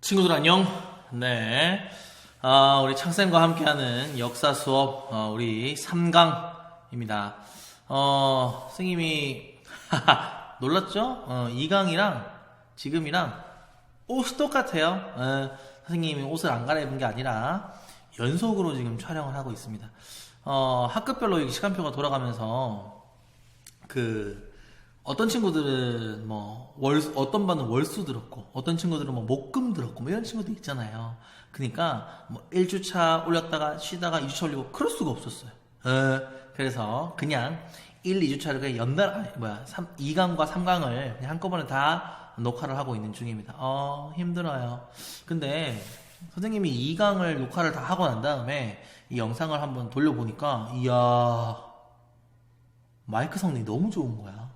친구들 안녕. 네. 우리 창쌤과 함께하는 역사 수업, 우리 3강입니다. 선생님이, 놀랐죠? 2강이랑 지금이랑 옷이 똑같아요. 선생님이 옷을 안 갈아입은 게 아니라 연속으로 지금 촬영을 하고 있습니다. 학급별로 시간표가 돌아가면서 어떤 친구들은 어떤 반은 월수 들었고, 어떤 친구들은 목금 들었고, 이런 친구도 있잖아요. 그러니까, 1주차 올렸다가 쉬다가 2주차 올리고, 그럴 수가 없었어요. 그래서, 그냥, 1, 2주차를 그냥 2강과 3강을 그냥 한꺼번에 다 녹화를 하고 있는 중입니다. 힘들어요. 근데, 선생님이 2강을 녹화를 다 하고 난 다음에, 이 영상을 한번 돌려보니까, 이야, 마이크 성능이 너무 좋은 거야.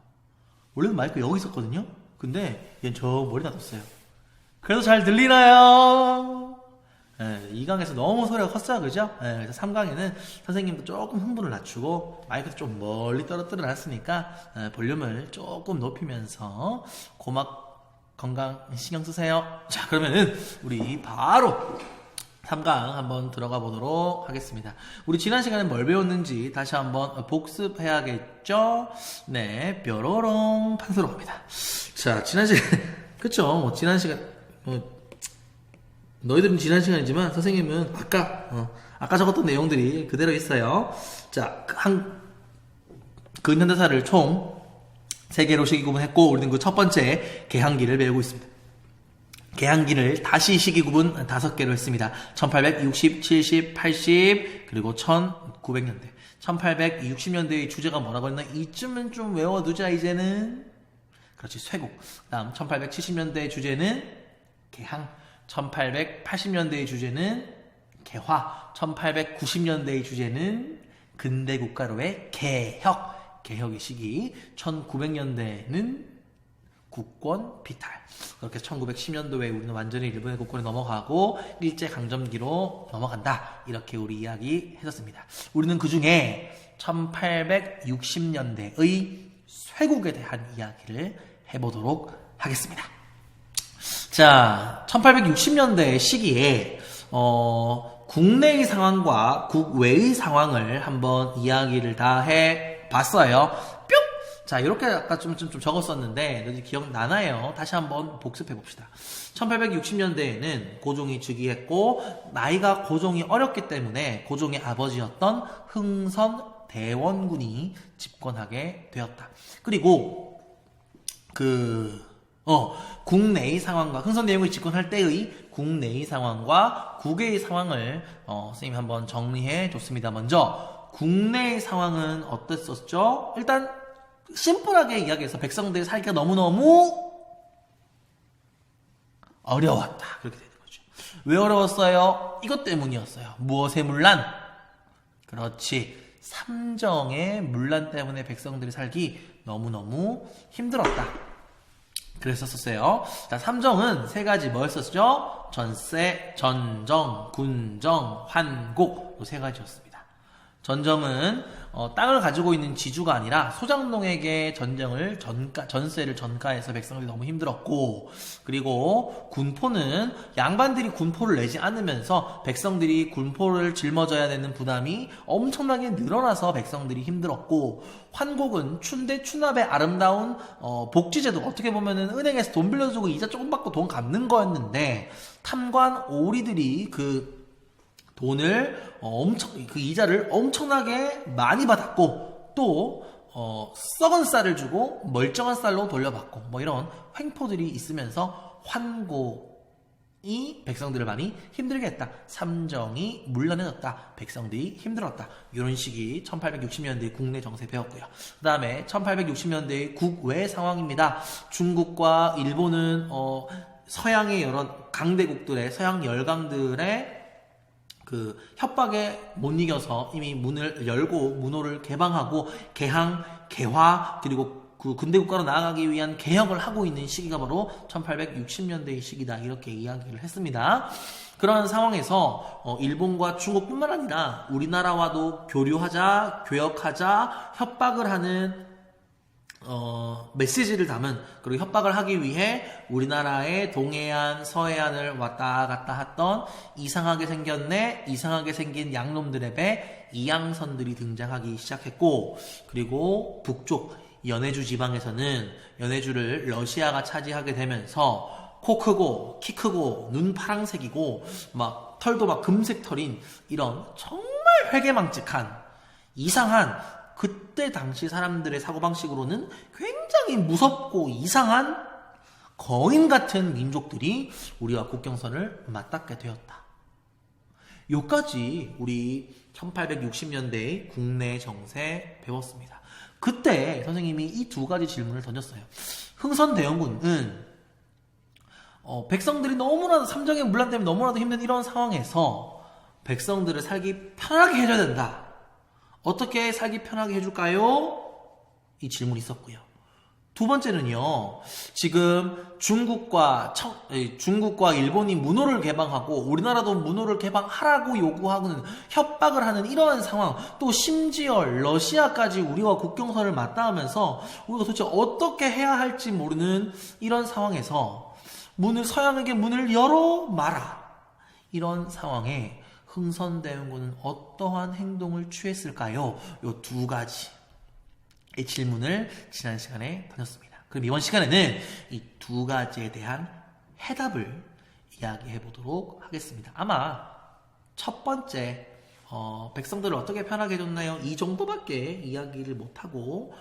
원래는 마이크 여기 있었거든요? 근데 얘는 저 머리 놔뒀어요. 그래서 잘 들리나요? 2강에서 너무 소리가 컸어요, 그죠? 그래서 3강에는 선생님도 조금 흥분을 낮추고 마이크도 좀 멀리 떨어뜨려 놨으니까 볼륨을 조금 높이면서 고막 건강 신경 쓰세요. 자, 그러면은 우리 바로 3강 한번 들어가 보도록 하겠습니다. 우리 지난 시간에 뭘 배웠는지 다시 한번 복습해야겠죠? 네, 뾰로롱 판소로 갑니다. 자, 지난 시간에, 그쵸? 지난 시간, 너희들은 지난 시간이지만 선생님은 아까 적었던 내용들이 그대로 있어요. 자, 근현대사를 총 3개로 시기 구분했고, 우리는 그 첫 번째 개항기를 배우고 있습니다. 개항기를 다시 시기구분 5개로 했습니다. 1860, 70, 80, 그리고 1900년대. 1860년대의 주제가 뭐라고 했나? 이쯤은 좀 외워두자, 이제는. 그렇지, 쇄국. 다음, 1870년대의 주제는 개항. 1880년대의 주제는 개화. 1890년대의 주제는 근대국가로의 개혁. 개혁의 시기. 1900년대는 국권 비탈. 그렇게 1910년도에 우리는 완전히 일본의 국권에 넘어가고 일제강점기로 넘어간다. 이렇게 우리 이야기 했었습니다. 우리는 그 중에 1860년대의 쇄국에 대한 이야기를 해보도록 하겠습니다. 자, 1860년대 시기에 국내의 상황과 국외의 상황을 한번 이야기를 다 해봤어요. 자, 이렇게 아까 좀 적었었는데, 너희들 기억나나요? 다시 한번 복습해봅시다. 1860년대에는 고종이 즉위했고, 나이가 고종이 어렸기 때문에 고종의 아버지였던 흥선 대원군이 집권하게 되었다. 그리고, 국내의 상황과, 흥선 대원군이 집권할 때의 국내의 상황과 국외의 상황을, 선생님이 한번 정리해 줬습니다. 먼저, 국내의 상황은 어땠었죠? 일단, 심플하게 이야기해서 백성들이 살기가 너무너무 어려웠다. 그렇게 되는 거죠. 왜 어려웠어요? 이것 때문이었어요. 무엇의 문란? 그렇지. 삼정의 문란 때문에 백성들이 살기 너무너무 힘들었다. 그랬었어요. 자, 삼정은 3가지 뭐였었죠? 전세, 전정, 군정, 환곡. 이 3가지였습니다. 전정은 땅을 가지고 있는 지주가 아니라 소장농에게 전세를 전가해서 백성들이 너무 힘들었고, 그리고 군포는 양반들이 군포를 내지 않으면서 백성들이 군포를 짊어져야 되는 부담이 엄청나게 늘어나서 백성들이 힘들었고, 환곡은 추납의 아름다운 복지제도, 어떻게 보면은 은행에서 돈 빌려주고 이자 조금 받고 돈 갚는 거였는데, 탐관 오리들이 돈을 그 이자를 엄청나게 많이 받았고, 또 썩은 쌀을 주고 멀쩡한 쌀로 돌려받고, 이런 횡포들이 있으면서 환곡이 백성들을 많이 힘들게 했다. 삼정이 물러내졌다. 백성들이 힘들었다. 이런 식이 1860년대 국내 정세 배웠고요. 그 다음에 1860년대의 국외 상황입니다. 중국과 일본은 서양의 여러 강대국들의, 서양 열강들의 협박에 못 이겨서 이미 문을 열고 문호를 개방하고 개항, 개화, 그리고 근대국가로 나아가기 위한 개혁을 하고 있는 시기가 바로 1860년대의 시기다. 이렇게 이야기를 했습니다. 그러한 상황에서 일본과 중국뿐만 아니라 우리나라와도 교류하자, 교역하자, 협박을 하는 메시지를 담은, 그리고 협박을 하기 위해 우리나라의 동해안, 서해안을 왔다 갔다 했던 이상하게 생겼네, 이상하게 생긴 양놈들의 배 이양선들이 등장하기 시작했고, 그리고 북쪽 연해주 지방에서는 연해주를 러시아가 차지하게 되면서 코 크고 키 크고 눈 파랑색이고 막 털도 막 금색 털인 이런 정말 회개망측한 이상한, 그때 당시 사람들의 사고방식으로는 굉장히 무섭고 이상한 거인 같은 민족들이 우리와 국경선을 맞닿게 되었다. 요까지 우리 1860년대의 국내 정세 배웠습니다. 그때 선생님이 이 두 가지 질문을 던졌어요. 흥선대원군은 백성들이 너무나도 삼정의 문란 때문에 너무나도 힘든 이런 상황에서 백성들을 살기 편하게 해줘야 된다. 어떻게 살기 편하게 해줄까요? 이 질문이 있었고요. 두 번째는요, 지금 중국과 일본이 문호를 개방하고 우리나라도 문호를 개방하라고 요구하고는 협박을 하는 이러한 상황, 또 심지어 러시아까지 우리와 국경선을 맞닿으면서 우리가 도대체 어떻게 해야 할지 모르는 이런 상황에서 서양에게 문을 열어 마라. 이런 상황에 흥선대원군은 어떠한 행동을 취했을까요? 요 두 가지의 질문을 지난 시간에 던졌습니다. 그럼 이번 시간에는 이 두 가지에 대한 해답을 이야기해 보도록 하겠습니다. 아마 첫 번째 백성들을 어떻게 편하게 해줬나요? 이 정도밖에 이야기를 못하고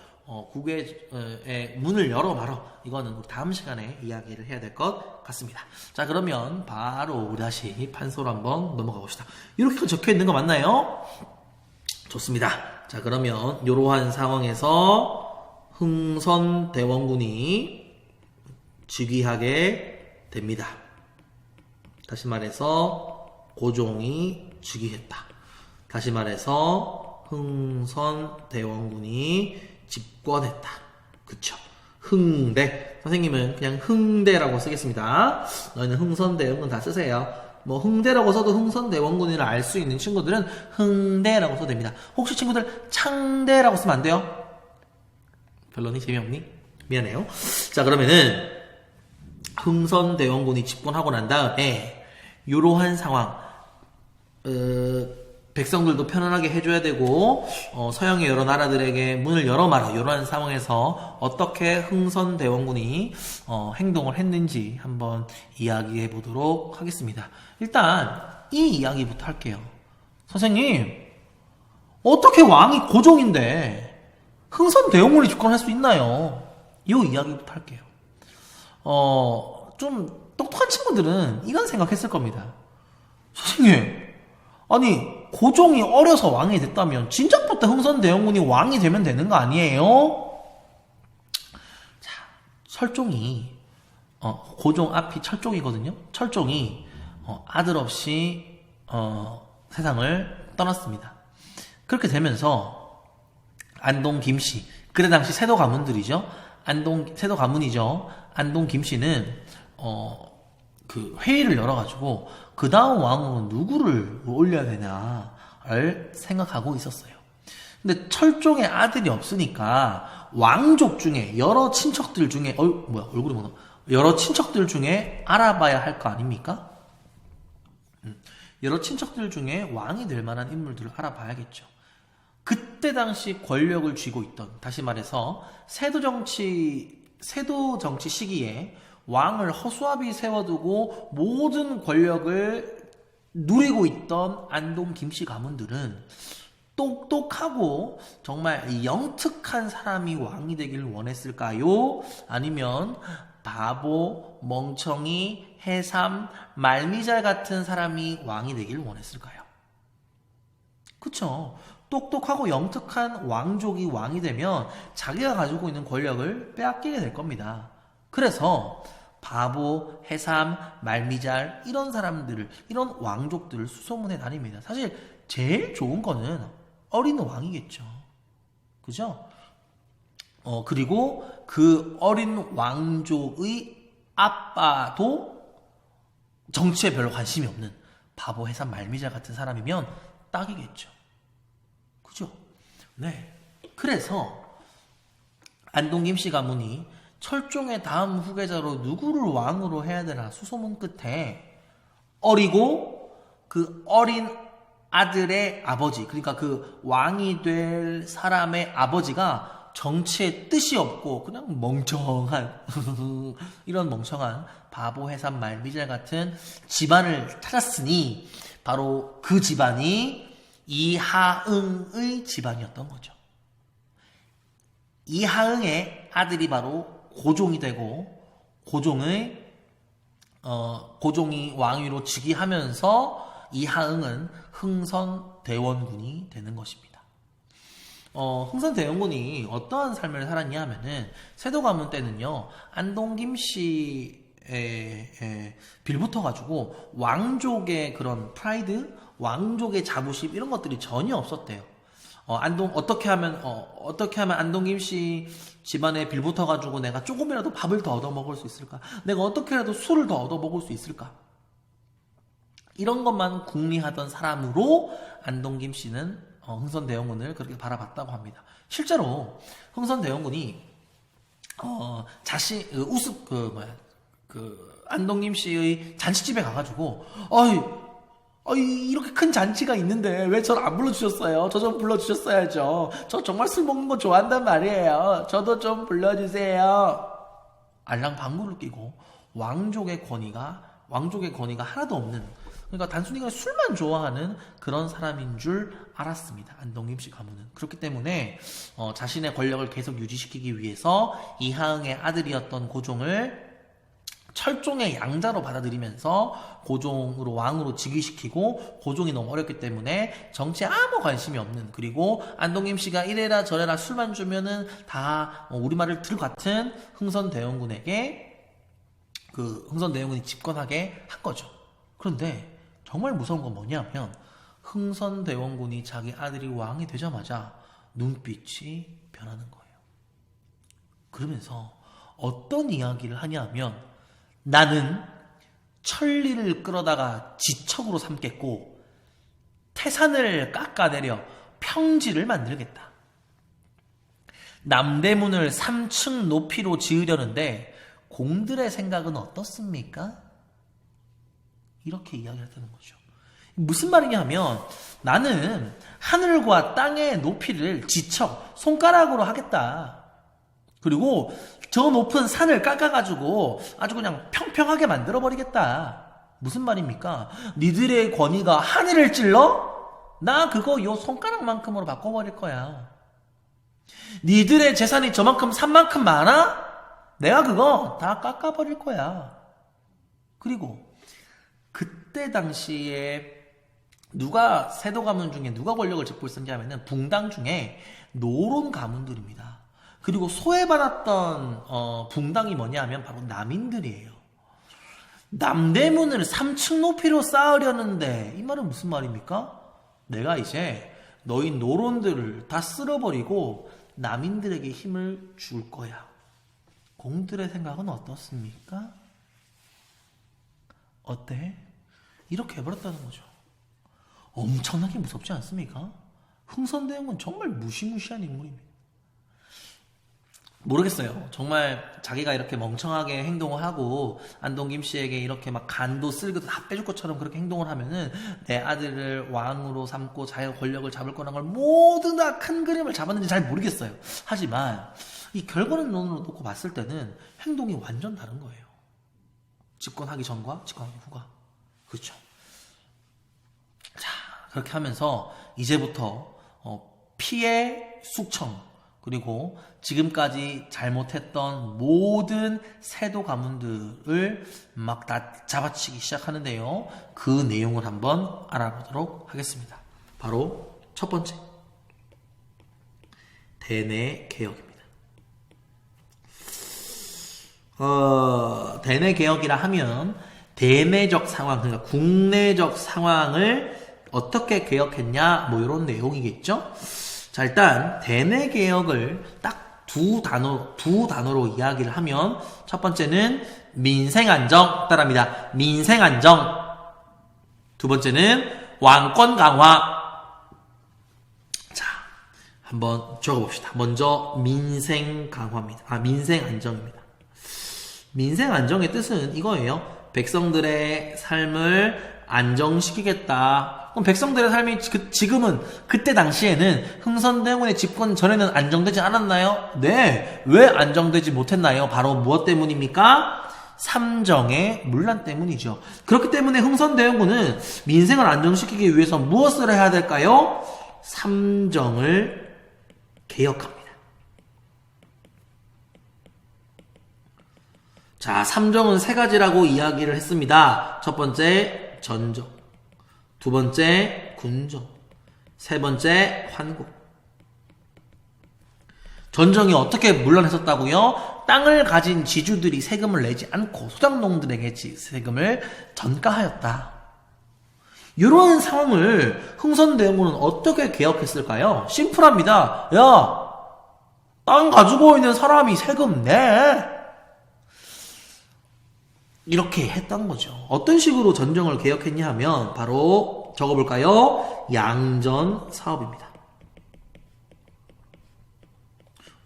국외의 문을 열어 말어, 이거는 우리 다음 시간에 이야기를 해야 될 것 같습니다. 자, 그러면 바로 우리 다시 판소로 한번 넘어가 봅시다. 이렇게 적혀 있는 거 맞나요? 좋습니다. 자, 그러면 이러한 상황에서 흥선대원군이 즉위하게 됩니다. 다시 말해서 고종이 즉위했다. 다시 말해서 흥선대원군이 집권했다. 그쵸? 흥대. 선생님은 그냥 흥대라고 쓰겠습니다. 너희는 흥선대원군 다 쓰세요. 뭐 흥대라고 써도 흥선대원군이라 알 수 있는 친구들은 흥대라고 써도 됩니다. 혹시 친구들 창대라고 쓰면 안 돼요? 별로니? 재미없니? 미안해요. 자, 그러면은 흥선대원군이 집권하고 난 다음에 이러한 상황, 백성들도 편안하게 해줘야 되고 서양의 여러 나라들에게 문을 열어마라, 이러한 상황에서 어떻게 흥선대원군이 행동을 했는지 한번 이야기해 보도록 하겠습니다. 일단 이 이야기부터 할게요. 선생님, 어떻게 왕이 고종인데 흥선대원군이 집권할 수 있나요? 이 이야기부터 할게요. 좀 똑똑한 친구들은 이런 생각했을 겁니다. 선생님, 아니 고종이 어려서 왕이 됐다면 진작부터 흥선대원군이 왕이 되면 되는 거 아니에요? 자, 철종이 고종 앞이 철종이거든요. 철종이 아들 없이 세상을 떠났습니다. 그렇게 되면서 안동 김씨, 그때 당시 세도 가문들이죠. 세도 가문이죠. 안동 김씨는 그 회의를 열어가지고 그 다음 왕은 누구를 올려야 되냐를 생각하고 있었어요. 근데 철종의 아들이 없으니까 왕족 중에 여러 친척들 중에 얼굴이 뭐나 여러 친척들 중에 알아봐야 할 거 아닙니까? 여러 친척들 중에 왕이 될 만한 인물들을 알아봐야겠죠. 그때 당시 권력을 쥐고 있던, 다시 말해서 세도 정치 시기에 왕을 허수아비 세워두고 모든 권력을 누리고 있던 안동 김씨 가문들은 똑똑하고 정말 영특한 사람이 왕이 되기를 원했을까요? 아니면 바보, 멍청이, 해삼, 말미잘 같은 사람이 왕이 되기를 원했을까요? 그쵸? 똑똑하고 영특한 왕족이 왕이 되면 자기가 가지고 있는 권력을 빼앗기게 될 겁니다. 그래서 바보, 해삼, 말미잘 이런 사람들을, 이런 왕족들을 수소문해 다닙니다. 사실 제일 좋은 거는 어린 왕이겠죠. 그죠? 그리고 그 어린 왕족의 아빠도 정치에 별로 관심이 없는 바보, 해삼, 말미잘 같은 사람이면 딱이겠죠. 그죠? 네. 그래서 안동 김씨 가문이 철종의 다음 후계자로 누구를 왕으로 해야 되나 수소문 끝에 어리고 그 어린 아들의 아버지, 그러니까 그 왕이 될 사람의 아버지가 정치에 뜻이 없고 그냥 멍청한 이런 멍청한 바보 해산 말미잘 같은 집안을 찾았으니 바로 그 집안이 이하응의 집안이었던 거죠. 이하응의 아들이 바로 고종이 되고 고종이 왕위로 즉위하면서 이하응은 흥선대원군이 되는 것입니다. 흥선대원군이 어떠한 삶을 살았냐 하면은 세도 가문 때는요 안동 김씨에 빌붙어가지고 왕족의 그런 프라이드, 왕족의 자부심 이런 것들이 전혀 없었대요. 어떻게 하면 안동 김씨 집안에 빌붙어가지고 내가 조금이라도 밥을 더 얻어 먹을 수 있을까? 내가 어떻게라도 술을 더 얻어 먹을 수 있을까? 이런 것만 궁리하던 사람으로 안동 김씨는 흥선대원군을 그렇게 바라봤다고 합니다. 실제로 흥선대원군이 안동 김씨의 잔치집에 가가지고 이렇게 큰 잔치가 있는데 왜 저를 안 불러주셨어요? 저 좀 불러주셨어야죠. 저 정말 술 먹는 거 좋아한단 말이에요. 저도 좀 불러주세요. 알랑방구를 끼고 왕족의 권위가 하나도 없는, 그러니까 단순히 그냥 술만 좋아하는 그런 사람인 줄 알았습니다. 안동 김씨 가문은. 그렇기 때문에 자신의 권력을 계속 유지시키기 위해서 이하응의 아들이었던 고종을 철종의 양자로 받아들이면서 고종으로 왕으로 즉위시키고, 고종이 너무 어렸기 때문에 정치에 아무 관심이 없는, 그리고 안동 김씨가 이래라 저래라 술만 주면은 다 우리말을 틀 같은 흥선대원군이 집권하게 한 거죠. 그런데 정말 무서운 건 뭐냐면 흥선대원군이 자기 아들이 왕이 되자마자 눈빛이 변하는 거예요. 그러면서 어떤 이야기를 하냐면, 나는 천리를 끌어다가 지척으로 삼겠고 태산을 깎아내려 평지를 만들겠다. 남대문을 3층 높이로 지으려는데 공들의 생각은 어떻습니까? 이렇게 이야기를 했다는 거죠. 무슨 말이냐 하면, 나는 하늘과 땅의 높이를 지척, 손가락으로 하겠다. 그리고 저 높은 산을 깎아가지고 아주 그냥 평평하게 만들어버리겠다. 무슨 말입니까? 니들의 권위가 하늘을 찔러? 나 그거 요 손가락만큼으로 바꿔버릴 거야. 니들의 재산이 저만큼 산만큼 많아? 내가 그거 다 깎아버릴 거야. 그리고 그때 당시에 세도 가문 중에 누가 권력을 짚고 있었는지 하면은 붕당 중에 노론 가문들입니다. 그리고 소외받았던 붕당이 뭐냐 하면 바로 남인들이에요. 남대문을 3층 높이로 쌓으려는데, 이 말은 무슨 말입니까? 내가 이제 너희 노론들을 다 쓸어버리고 남인들에게 힘을 줄 거야. 공들의 생각은 어떻습니까? 어때? 이렇게 해버렸다는 거죠. 엄청나게 무섭지 않습니까? 흥선대원군 정말 무시무시한 인물입니다. 모르겠어요. 정말 자기가 이렇게 멍청하게 행동을 하고 안동 김씨에게 이렇게 막 간도 쓸고도 다 빼줄 것처럼 그렇게 행동을 하면은 내 아들을 왕으로 삼고 자기가 권력을 잡을 거란 걸 모두 다 큰 그림을 잡았는지 잘 모르겠어요. 하지만 이 결과론으로 놓고 봤을 때는 행동이 완전 다른 거예요. 집권하기 전과 집권하기 후가. 그렇죠. 자, 그렇게 하면서 이제부터 피해 숙청, 그리고 지금까지 잘못했던 모든 세도 가문들을 막 다 잡아치기 시작하는데요. 그 내용을 한번 알아보도록 하겠습니다. 바로 첫 번째, 대내개혁입니다. 대내개혁이라 하면 대내적 상황, 그러니까 국내적 상황을 어떻게 개혁했냐, 뭐 이런 내용이겠죠. 자, 일단 대내개혁을 딱 두 단어로 이야기를 하면, 첫 번째는 민생안정, 따라합니다. 민생안정. 두 번째는 왕권 강화. 자, 한번 적어봅시다. 먼저 민생 강화입니다. 민생 안정입니다. 민생 안정의 뜻은 이거예요. 백성들의 삶을 안정시키겠다. 그럼 백성들의 삶이 지금은 그때 당시에는 흥선대원군의 집권 전에는 안정되지 않았나요? 네. 왜 안정되지 못했나요? 바로 무엇 때문입니까? 삼정의 문란 때문이죠. 그렇기 때문에 흥선대원군은 민생을 안정시키기 위해서 무엇을 해야 될까요? 삼정을 개혁합니다. 자, 삼정은 세 가지라고 이야기를 했습니다. 첫 번째 전정, 두 번째 군정, 세 번째 환국. 전정이 어떻게 문란했었다고요? 땅을 가진 지주들이 세금을 내지 않고 소작농들에게 세금을 전가하였다. 이런 상황을 흥선대원군은 어떻게 개혁했을까요? 심플합니다. 야, 땅 가지고 있는 사람이 세금 내. 이렇게 했던 거죠. 어떤 식으로 전정을 개혁했냐 하면 바로 적어볼까요? 양전 사업입니다.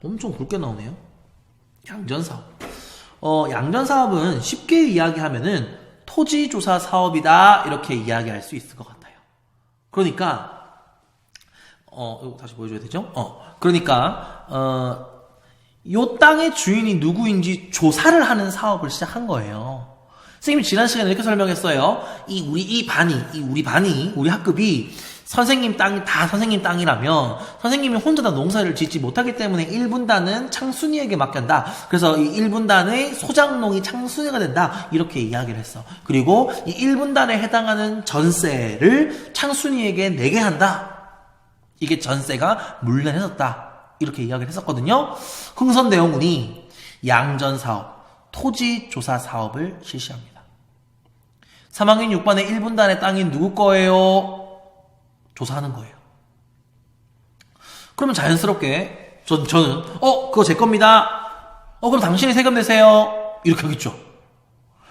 엄청 굵게 나오네요. 양전 사업. 양전 사업은 쉽게 이야기하면은 토지조사 사업이다 이렇게 이야기할 수 있을 것 같아요. 그러니까 이거 다시 보여줘야 되죠? 그러니까 요 땅의 주인이 누구인지 조사를 하는 사업을 시작한 거예요. 선생님이 지난 시간에 이렇게 설명했어요. 우리 학급이 선생님 땅이 다 선생님 땅이라면 선생님이 혼자 다 농사를 짓지 못하기 때문에 1분단은 창순이에게 맡긴다. 그래서 이 1분단의 소작농이 창순이가 된다. 이렇게 이야기를 했어. 그리고 이 1분단에 해당하는 전세를 창순이에게 내게 한다. 이게 전세가 물란해졌다. 이렇게 이야기를 했었거든요. 흥선대원군이 양전사업, 토지조사 사업을 실시합니다. 3학년 6반의 1분단의 땅이 누구 거예요? 조사하는 거예요. 그러면 자연스럽게 저는 그거 제 겁니다. 그럼 당신이 세금 내세요. 이렇게 하겠죠.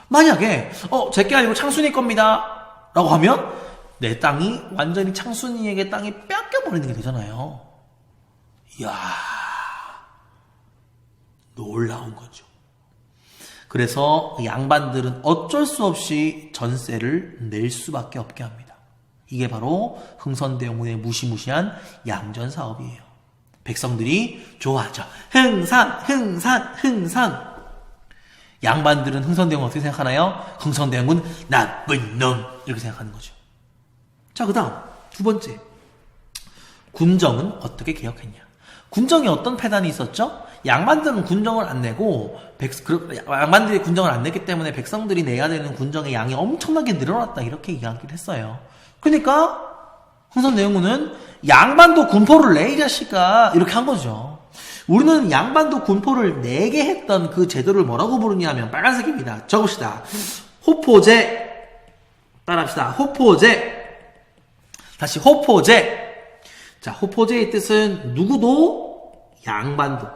만약에 제게 아니고 창순이 겁니다. 라고 하면 내 땅이 완전히 창순이에게 땅이 뺏겨버리는 게 되잖아요. 이야, 놀라운 거죠. 그래서 양반들은 어쩔 수 없이 전세를 낼 수밖에 없게 합니다. 이게 바로 흥선대원군의 무시무시한 양전사업이에요. 백성들이 좋아하죠. 흥산. 양반들은 흥선대원군 어떻게 생각하나요? 흥선대원군 나쁜 놈 이렇게 생각하는 거죠. 자, 그 다음 두 번째, 군정은 어떻게 개혁했냐? 군정에 어떤 폐단이 있었죠? 양반들은 군정을 안 내고 양반들이 군정을 안 냈기 때문에 백성들이 내야 되는 군정의 양이 엄청나게 늘어났다 이렇게 이야기를 했어요. 그러니까 흥선대원군은 양반도 군포를 내 이 자식아 이렇게 한 거죠. 우리는 양반도 군포를 내게 했던 그 제도를 뭐라고 부르냐 하면 빨간색입니다. 적읍시다. 호포제. 따라합시다. 호포제. 다시 호포제. 자, 호포제의 뜻은 누구도 양반도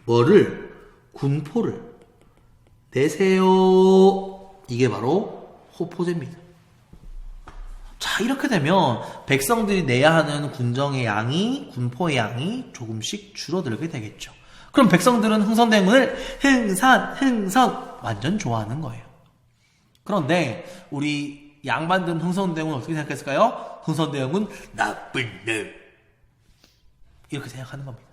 뭐를 군포를 내세요. 이게 바로 호포제입니다. 자, 이렇게 되면 백성들이 내야 하는 군정의 양이, 군포의 양이 조금씩 줄어들게 되겠죠. 그럼 백성들은 흥선대원군을 흥선 완전 좋아하는 거예요. 그런데 우리 양반들은 흥선대원군 어떻게 생각했을까요? 흥선대원군 나쁜 놈 이렇게 생각하는 겁니다.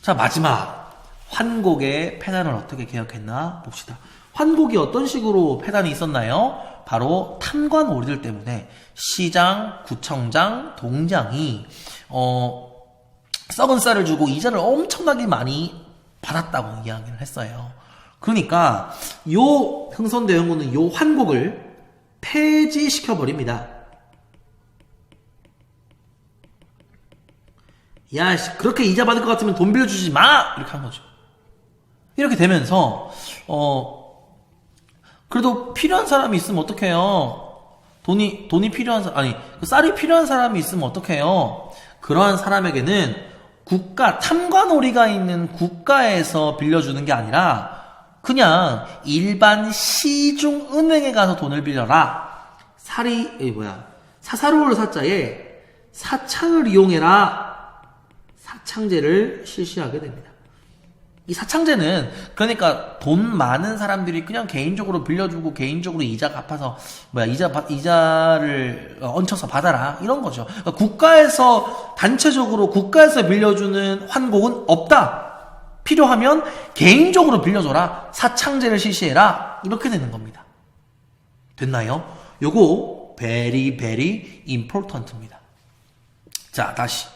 자, 마지막 환곡의 폐단을 어떻게 개혁했나 봅시다. 환곡이 어떤 식으로 폐단이 있었나요? 바로 탐관 오리들 때문에 시장, 구청장, 동장이 썩은 쌀을 주고 이자를 엄청나게 많이 받았다고 이야기를 했어요. 그러니까 요 흥선대원군은 요 환곡을 폐지시켜버립니다. 야, 그렇게 이자 받을 것 같으면 돈 빌려주지 마! 이렇게 한 거죠. 이렇게 되면서 그래도 필요한 사람이 있으면 어떡해요? 돈이 필요한 사람, 그 쌀이 필요한 사람이 있으면 어떡해요? 그러한 사람에게는 탐관오리가 있는 국가에서 빌려주는 게 아니라 그냥 일반 시중은행에 가서 돈을 빌려라. 사사로울 사자에 사창을 이용해라. 사창제를 실시하게 됩니다. 이 사창제는 그러니까 돈 많은 사람들이 그냥 개인적으로 빌려주고 개인적으로 이자 갚아서 이자를 얹혀서 받아라 이런 거죠. 그러니까 국가에서 단체적으로 국가에서 빌려주는 환곡은 없다. 필요하면 개인적으로 빌려줘라. 사창제를 실시해라. 이렇게 되는 겁니다. 됐나요? 요거 very very important입니다. 자, 다시.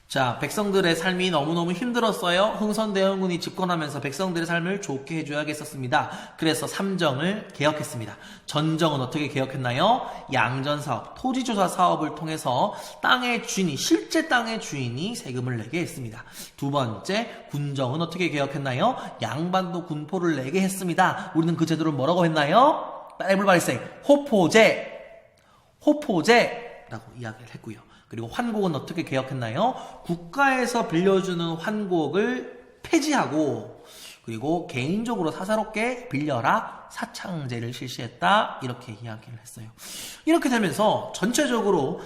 자, 백성들의 삶이 너무너무 힘들었어요. 흥선대원군이 집권하면서 백성들의 삶을 좋게 해줘야겠었습니다. 그래서 삼정을 개혁했습니다. 전정은 어떻게 개혁했나요? 양전사업, 토지조사 사업을 통해서 땅의 주인이, 실제 땅의 주인이 세금을 내게 했습니다. 두 번째, 군정은 어떻게 개혁했나요? 양반도 군포를 내게 했습니다. 우리는 그 제도를 뭐라고 했나요? Everybody say, 호포제라고 이야기를 했고요. 그리고 환곡은 어떻게 개혁했나요? 국가에서 빌려주는 환곡을 폐지하고 그리고 개인적으로 사사롭게 빌려라 사창제를 실시했다 이렇게 이야기를 했어요. 이렇게 되면서 전체적으로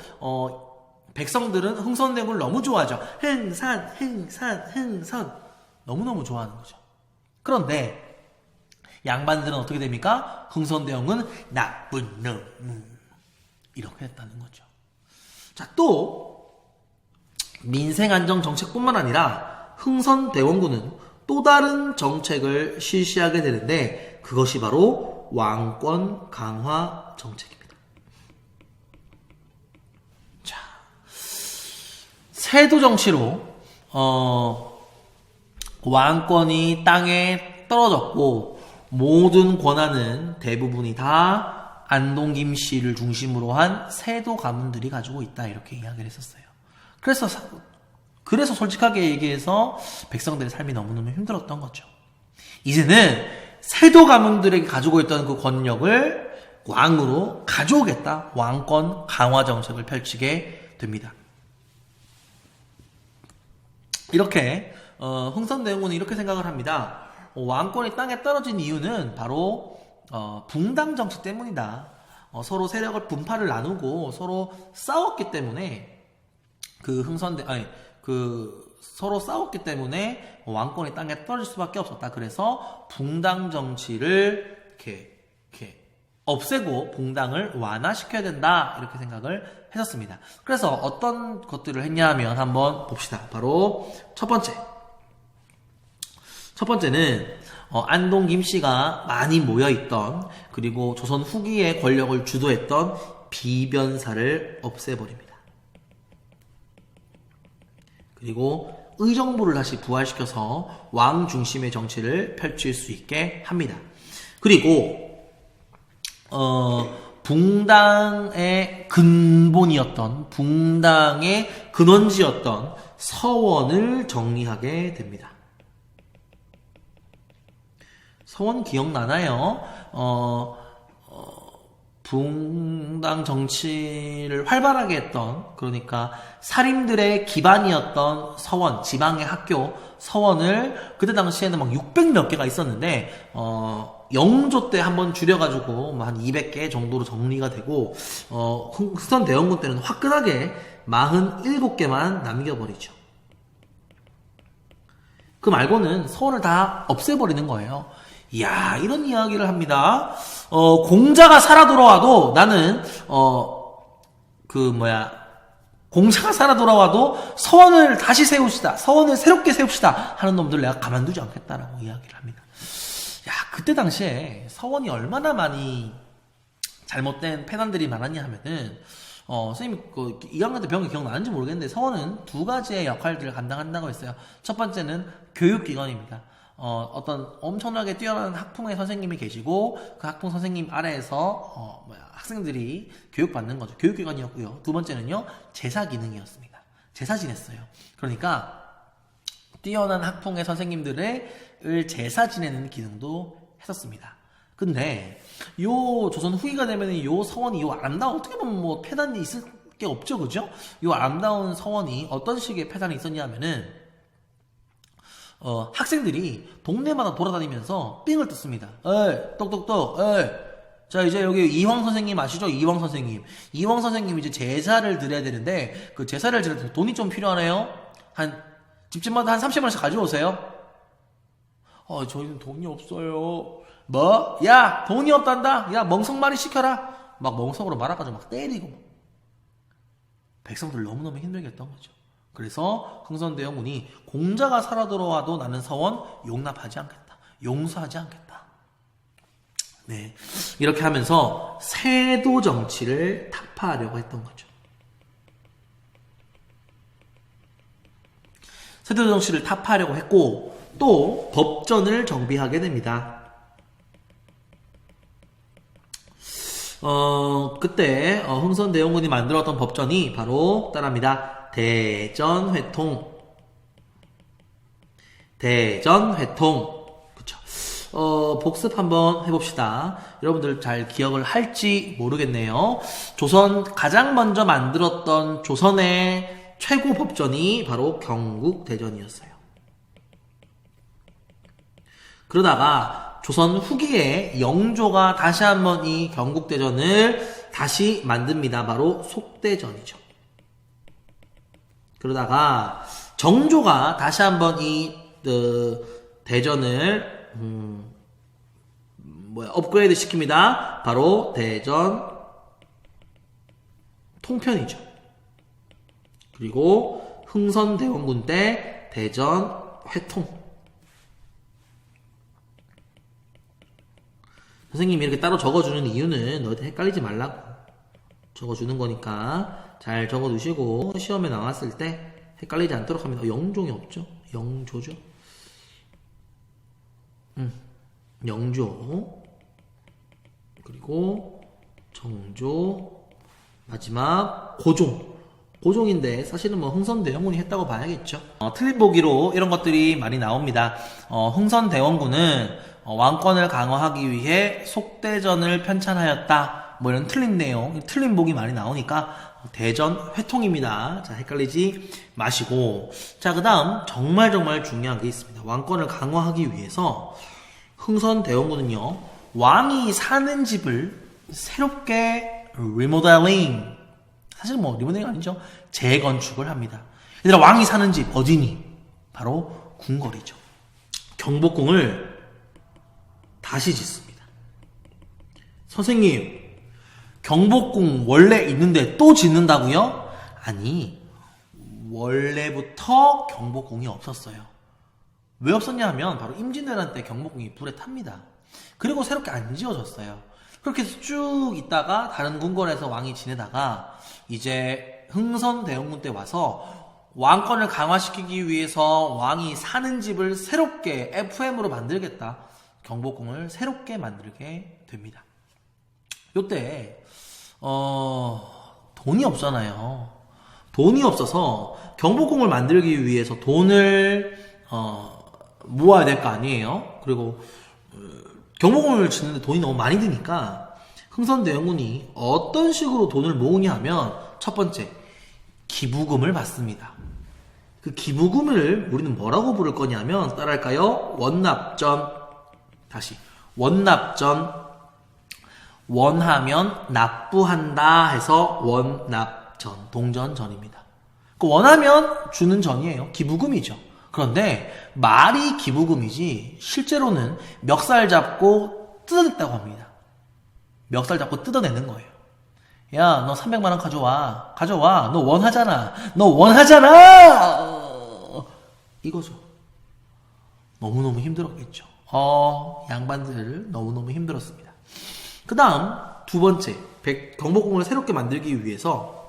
백성들은 흥선대원군을 너무 좋아하죠. 흥선 너무너무 좋아하는 거죠. 그런데 양반들은 어떻게 됩니까? 흥선대원군 나쁜 놈 이렇게 했다는 거죠. 자, 또 민생안정 정책뿐만 아니라 흥선대원군은 또 다른 정책을 실시하게 되는데 그것이 바로 왕권 강화 정책입니다. 자, 세도 정치로 왕권이 땅에 떨어졌고 모든 권한은 대부분이 다 안동 김씨를 중심으로 한 세도 가문들이 가지고 있다 이렇게 이야기를 했었어요. 그래서 솔직하게 얘기해서 백성들의 삶이 너무너무 힘들었던 거죠. 이제는 세도 가문들에게 가지고 있던 그 권력을 왕으로 가져오겠다. 왕권 강화 정책을 펼치게 됩니다. 이렇게 흥선대원군은 이렇게 생각을 합니다. 왕권이 땅에 떨어진 이유는 바로 붕당 정치 때문이다. 서로 세력을 분파를 나누고 서로 싸웠기 때문에 서로 싸웠기 때문에 왕권이 땅에 떨어질 수밖에 없었다. 그래서 붕당 정치를 이렇게 없애고 붕당을 완화시켜야 된다. 이렇게 생각을 했었습니다. 그래서 어떤 것들을 했냐 하면 한번 봅시다. 바로 첫 번째는 안동 김씨가 많이 모여있던 그리고 조선 후기의 권력을 주도했던 비변사를 없애버립니다. 그리고 의정부를 다시 부활시켜서 왕 중심의 정치를 펼칠 수 있게 합니다. 그리고 붕당의 근본이었던 붕당의 근원지였던 서원을 정리하게 됩니다. 서원 기억나나요? 붕당 정치를 활발하게 했던, 그러니까 살인들의 기반이었던 서원, 지방의 학교 서원을 그때 당시에는 막 600몇 개가 있었는데 영조 때 한번 줄여가지고 한 200개 정도로 정리가 되고 흥선대원군 때는 화끈하게 47개만 남겨버리죠. 그 말고는 서원을 다 없애버리는 거예요. 이야, 이런 이야기를 합니다. 공자가 살아 돌아와도 나는 공자가 살아 돌아와도 서원을 다시 세웁시다. 서원을 새롭게 세웁시다. 하는 놈들 내가 가만두지 않겠다라고 이야기를 합니다. 야, 그때 당시에 서원이 얼마나 많이 잘못된 폐단들이 많았냐 하면은 선생님, 2학년 때 배운 게 기억나는지 모르겠는데, 서원은 두 가지의 역할들을 감당한다고 했어요. 첫 번째는 교육기관입니다. 어떤 엄청나게 뛰어난 학풍의 선생님이 계시고, 그 학풍 선생님 아래에서, 학생들이 교육받는 거죠. 교육기관이었고요. 두 번째는요, 제사 기능이었습니다. 제사 지냈어요. 그러니까, 뛰어난 학풍의 선생님들을 제사 지내는 기능도 했었습니다. 근데 요 조선 후기가 되면 요 서원이 요 아름다운, 어떻게 보면 뭐 폐단이 있을 게 없죠, 그죠? 요 아름다운 서원이 어떤 식의 폐단이 있었냐면은 학생들이 동네마다 돌아다니면서 삥을 뜯습니다. 에이, 똑똑똑, 에이. 자, 이제 여기 이황 선생님 아시죠? 이황 선생님. 이황 선생님 이제 제사를 드려야 되는데 그 제사를 드릴 때 돈이 좀 필요하네요. 집집마다 한 30만원씩 가져오세요. 저희는 돈이 없어요. 뭐? 야, 돈이 없단다? 야, 멍석말이 시켜라. 막 멍석으로 말아가지고 막 때리고. 백성들 너무너무 힘들게 했던 거죠. 그래서 흥선대원군이 공자가 살아 들어와도 나는 서원 용납하지 않겠다. 용서하지 않겠다. 네. 이렇게 하면서 세도 정치를 타파하려고 했던 거죠. 세도 정치를 타파하려고 했고, 또 법전을 정비하게 됩니다. 그때 흥선대원군이 만들었던 법전이 바로 따라합니다. 대전회통. 그쵸. 복습 한번 해봅시다. 여러분들 잘 기억을 할지 모르겠네요. 가장 먼저 만들었던 조선의 최고 법전이 바로 경국대전이었어요. 그러다가 조선 후기에 영조가 다시 한번 이 경국대전을 다시 만듭니다. 바로 속대전이죠. 그러다가 정조가 다시 한번 이 대전을 업그레이드 시킵니다. 바로 대전 통편이죠. 그리고 흥선대원군 때 대전 회통. 선생님이 이렇게 따로 적어주는 이유는 너희들 헷갈리지 말라고 적어주는 거니까 잘 적어두시고 시험에 나왔을 때 헷갈리지 않도록 합니다. 영종이 없죠? 영조죠? 영조, 그리고 정조, 마지막 고종인데 사실은 뭐 흥선대원군이 했다고 봐야겠죠. 틀린 보기로 이런 것들이 많이 나옵니다. 흥선대원군은 왕권을 강화하기 위해 속대전을 편찬하였다. 뭐 이런 틀린 내용, 틀린 보기 많이 나오니까 대전 회통입니다. 자, 헷갈리지 마시고. 자, 그 다음 정말 중요한 게 있습니다. 왕권을 강화하기 위해서 흥선대원군은요, 왕이 사는 집을 새롭게 리모델링, 사실 뭐 리모델링 아니죠, 재건축을 합니다. 얘들아, 왕이 사는 집 어디니? 바로 궁궐이죠. 경복궁을 다시 짓습니다. 선생님, 경복궁 원래 있는데 또 짓는다고요? 아니, 원래부터 경복궁이 없었어요. 왜 없었냐 하면 바로 임진왜란 때 경복궁이 불에 탑니다. 그리고 새롭게 안 지어졌어요. 그렇게 해서 쭉 있다가 다른 궁궐에서 왕이 지내다가 이제 흥선대원군 때 와서 왕권을 강화시키기 위해서 왕이 사는 집을 새롭게 FM으로 만들겠다. 경복궁을 새롭게 만들게 됩니다. 요때 돈이 없잖아요. 돈이 없어서 경복궁을 만들기 위해서 돈을 모아야 될 거 아니에요. 그리고 경복궁을 짓는데 돈이 너무 많이 드니까 흥선대원군이 어떤 식으로 돈을 모으냐 하면 첫 번째, 기부금을 받습니다. 그 기부금을 우리는 뭐라고 부를 거냐면 따라할까요? 원납전. 다시 원납전. 원하면 납부한다 해서 원납전, 동전전입니다. 그 원하면 주는 전이에요. 기부금이죠. 그런데 말이 기부금이지 실제로는 멱살 잡고 뜯어냈다고 합니다. 멱살 잡고 뜯어내는 거예요. 야, 너 300만원 가져와. 너 원하잖아. 이거죠. 너무너무 힘들었겠죠. 양반들 너무너무 힘들었습니다. 그 다음 두 번째, 경복궁을 새롭게 만들기 위해서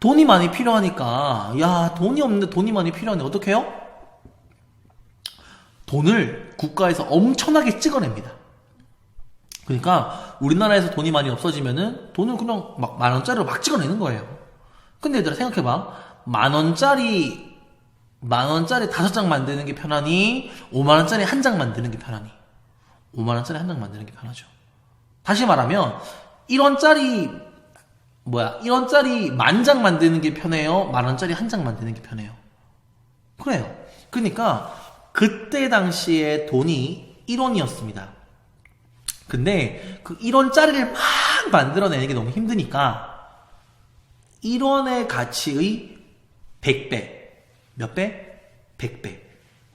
돈이 많이 필요하니까, 야, 돈이 없는데 돈이 많이 필요한데 어떻게 해요? 돈을 국가에서 엄청나게 찍어냅니다. 그러니까 우리나라에서 돈이 많이 없어지면은 돈을 그냥 막 10,000원짜리로 막 찍어내는 거예요. 근데 얘들아 생각해봐. 10,000원짜리 5장 만드는 게 편하니 50,000원짜리 1장 만드는 게 편하니 50,000원짜리 1장 만드는 게 편하죠. 다시 말하면 1원짜리 10,000장 만드는 게 편해요? 10,000원짜리 1장 만드는 게 편해요? 그래요. 그러니까 그때 당시에 돈이 1원이었습니다. 근데 그 1원짜리를 막 만들어내는 게 너무 힘드니까 1원의 가치의 100배, 몇 배? 100배.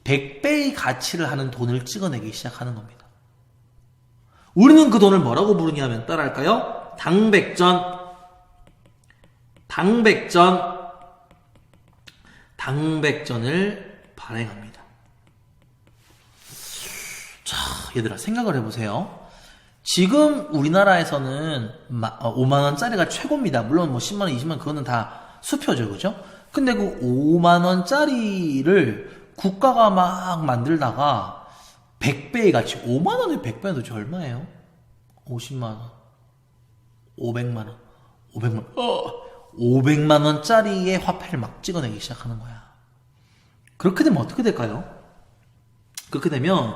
100배의 가치를 하는 돈을 찍어내기 시작하는 겁니다. 우리는 그 돈을 뭐라고 부르냐면 따라할까요? 당백전. 당백전을 발행합니다. 자, 얘들아 생각을 해보세요. 지금 우리나라에서는 5만원짜리가 최고입니다. 물론 뭐 10만원, 20만원 그거는 다 수표죠. 그죠? 근데 그 5만원짜리를 국가가 막 만들다가 100배의 가치, 5만원에 100배는 도대체 얼마예요? 50만원, 500만원, 500만원짜리의 화폐를 막 찍어내기 시작하는 거야. 그렇게 되면 어떻게 될까요? 그렇게 되면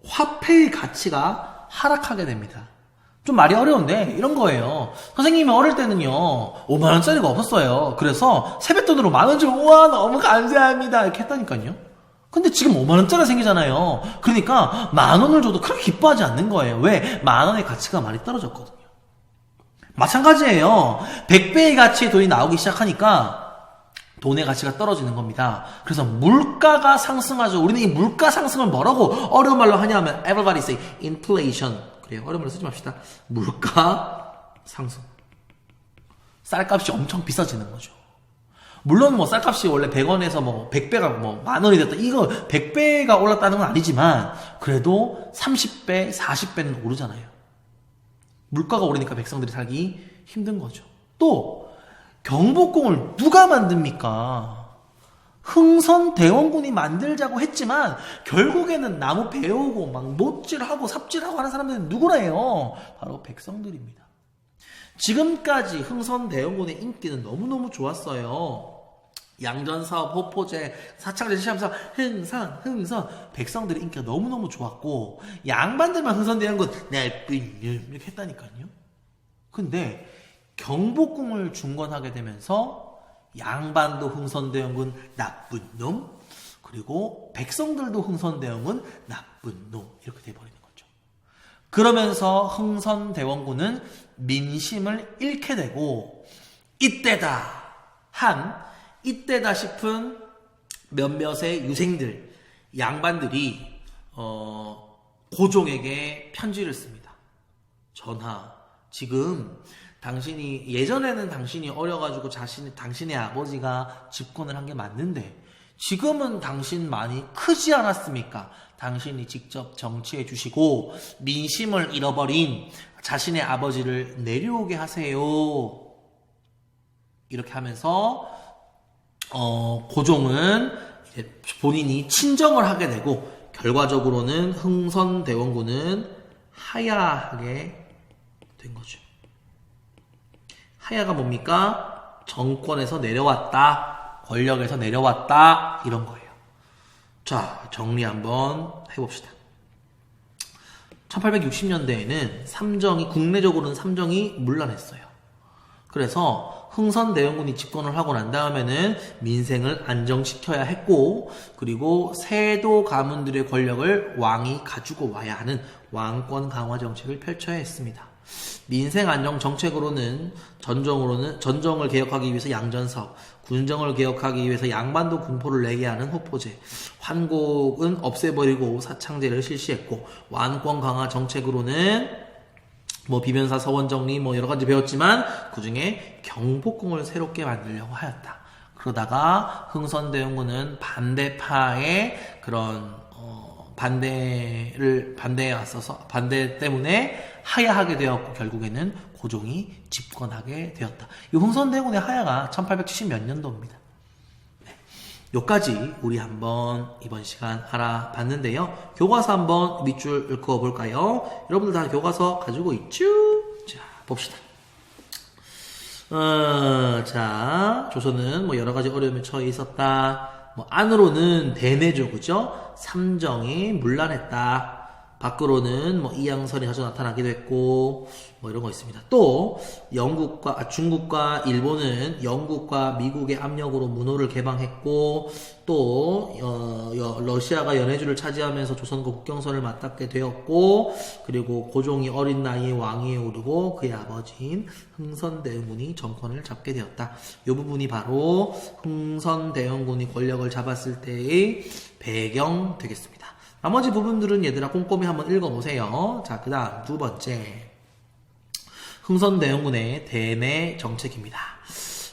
화폐의 가치가 하락하게 됩니다. 좀 말이 어려운데 이런 거예요. 선생님이 어릴 때는요 5만원짜리가 없었어요. 그래서 세뱃돈으로 만원 주고 우와 너무 감사합니다 이렇게 했다니까요. 근데 지금 5만원짜리 생기잖아요. 그러니까 만원을 줘도 그렇게 기뻐하지 않는 거예요. 왜? 만원의 가치가 많이 떨어졌거든요. 마찬가지예요. 100배의 가치의 돈이 나오기 시작하니까 돈의 가치가 떨어지는 겁니다. 그래서 물가가 상승하죠. 우리는 이 물가 상승을 뭐라고 어려운 말로 하냐면 everybody say inflation. 그래요. 어려운 말로 쓰지 맙시다. 물가 상승. 쌀값이 엄청 비싸지는 거죠. 물론 뭐 쌀값이 원래 100원에서 뭐 100배가 뭐 만원이 됐다. 이거 100배가 올랐다는 건 아니지만 그래도 30배, 40배는 오르잖아요. 물가가 오르니까 백성들이 살기 힘든 거죠. 또 경복궁을 누가 만듭니까? 흥선대원군이 만들자고 했지만 결국에는 나무 베우고 막 못질하고 삽질하고 하는 사람들은 누구래요? 바로 백성들입니다. 지금까지 흥선대원군의 인기는 너무너무 좋았어요. 양전사업, 호포제, 사창제 시험사, 흥선 백성들의 인기가 너무너무 좋았고 양반들만 흥선대원군 나쁜 놈 이렇게 했다니까요. 근데 경복궁을 중건하게 되면서 양반도 흥선대원군 나쁜 놈, 그리고 백성들도 흥선대원군 나쁜 놈 이렇게 돼버리는 거죠. 그러면서 흥선대원군은 민심을 잃게 되고 이때다 싶은 몇몇의 유생들, 양반들이 고종에게 편지를 씁니다. 전하, 지금 예전에는 당신이 어려가지고 당신의 아버지가 집권을 한 게 맞는데 지금은 당신 많이 크지 않았습니까? 당신이 직접 정치해 주시고 민심을 잃어버린 자신의 아버지를 내려오게 하세요. 이렇게 하면서 고종은 이제 본인이 친정을 하게 되고 결과적으로는 흥선대원군은 하야하게 된 거죠. 하야가 뭡니까? 정권에서 내려왔다, 권력에서 내려왔다 이런 거예요. 자, 정리 한번 해봅시다. 1860년대에는 국내적으로는 삼정이 문란했어요. 그래서 흥선대원군이 집권을 하고 난 다음에는 민생을 안정시켜야 했고, 그리고 세도 가문들의 권력을 왕이 가지고 와야 하는 왕권 강화 정책을 펼쳐야 했습니다. 민생 안정 정책으로는 전정을 개혁하기 위해서 양전사업, 군정을 개혁하기 위해서 양반도 군포를 내게 하는 호포제, 환곡은 없애버리고 사창제를 실시했고, 왕권 강화 정책으로는 뭐 비변사 서원정리 뭐 여러 가지 배웠지만 그 중에 경복궁을 새롭게 만들려고 하였다. 그러다가 흥선대원군은 반대파의 그런 반대 때문에 하야하게 되었고 결국에는 고종이 집권하게 되었다. 이 흥선대원군의 하야가 1870 몇 년도입니다. 네. 요까지 우리 한번 이번 시간 알아봤는데요. 교과서 한번 밑줄 읊어볼까요? 여러분들 다 교과서 가지고 있죠? 자, 봅시다. 자, 조선은 뭐 여러 가지 어려움에 처해 있었다. 뭐 안으로는 대내죠, 그죠? 삼정이 문란했다. 밖으로는 뭐 이양선이 자주 나타나기도 했고 뭐 이런 거 있습니다. 또 중국과 일본은 영국과 미국의 압력으로 문호를 개방했고 또 러시아가 연해주를 차지하면서 조선과 국경선을 맞닿게 되었고 그리고 고종이 어린 나이에 왕위에 오르고 그의 아버지인 흥선대원군이 정권을 잡게 되었다. 이 부분이 바로 흥선대원군이 권력을 잡았을 때의 배경 되겠습니다. 나머지 부분들은 얘들아 꼼꼼히 한번 읽어보세요. 자, 그 다음 두 번째 흥선대원군의 대내 정책입니다.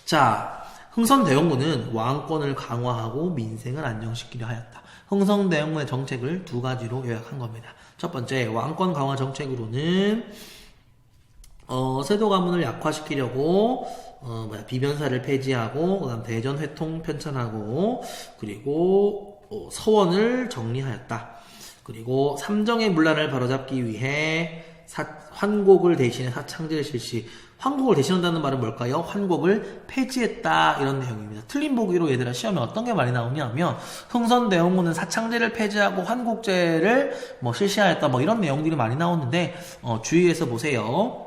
자, 흥선대원군은 왕권을 강화하고 민생을 안정시키려 하였다. 흥선대원군의 정책을 두 가지로 요약한 겁니다. 첫 번째, 왕권 강화 정책으로는 세도 가문을 약화시키려고 비변사를 폐지하고 그다음 대전 회통 편찬하고 그리고 서원을 정리하였다. 그리고 삼정의 문란을 바로잡기 위해 환곡을 대신해 사창제를 실시. 환곡을 대신한다는 말은 뭘까요? 환곡을 폐지했다 이런 내용입니다. 틀린 보기로 얘들아 시험에 어떤 게 많이 나오냐면 흥선대원군은 사창제를 폐지하고 환곡제를 실시하였다 이런 내용들이 많이 나오는데 주의해서 보세요.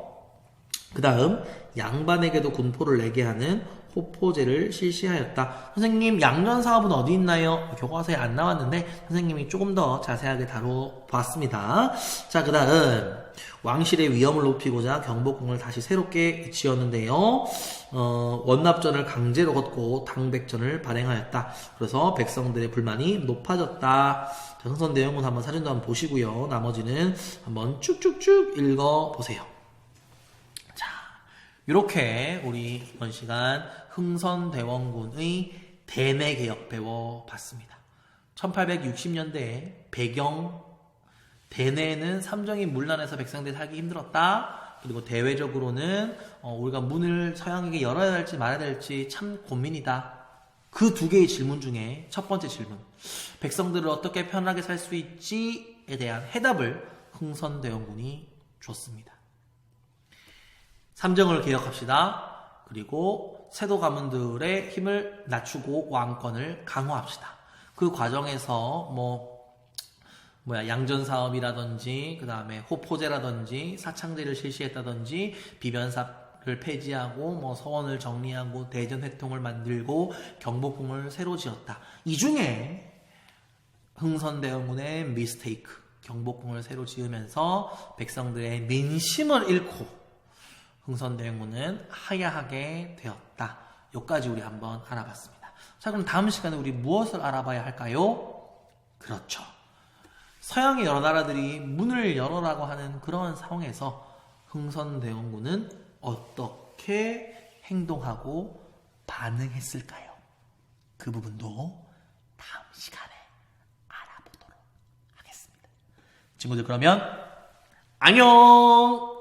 그 다음 양반에게도 군포를 내게 하는 호포제를 실시하였다. 선생님 양전사업은 어디 있나요? 교과서에 안 나왔는데 선생님이 조금 더 자세하게 다뤄봤습니다. 자, 그 다음 왕실의 위엄을 높이고자 경복궁을 다시 새롭게 지었는데요. 원납전을 강제로 걷고 당백전을 발행하였다. 그래서 백성들의 불만이 높아졌다. 흥선대원군 한번 사진도 한번 보시고요. 나머지는 한번 쭉쭉쭉 읽어보세요. 이렇게 우리 이번 시간 흥선대원군의 대내개혁 배워봤습니다. 1860년대 배경, 대내는 삼정이 문란해서 백성들이 살기 힘들었다. 그리고 대외적으로는 우리가 문을 서양에게 열어야 할지 말아야 될지 참 고민이다. 그 두 개의 질문 중에 첫 번째 질문, 백성들을 어떻게 편하게 살 수 있지에 대한 해답을 흥선대원군이 줬습니다. 삼정을 개혁합시다. 그리고 세도 가문들의 힘을 낮추고 왕권을 강화합시다. 그 과정에서 양전사업이라든지 그 다음에 호포제라든지 사창제를 실시했다든지 비변사를 폐지하고 서원을 정리하고 대전회통을 만들고 경복궁을 새로 지었다. 이 중에 흥선대원군의 미스테이크, 경복궁을 새로 지으면서 백성들의 민심을 잃고 흥선대원군은 하야하게 되었다. 여기까지 우리 한번 알아봤습니다. 자, 그럼 다음 시간에 우리 무엇을 알아봐야 할까요? 그렇죠. 서양의 여러 나라들이 문을 열어라고 하는 그런 상황에서 흥선대원군은 어떻게 행동하고 반응했을까요? 그 부분도 다음 시간에 알아보도록 하겠습니다. 친구들 그러면 안녕!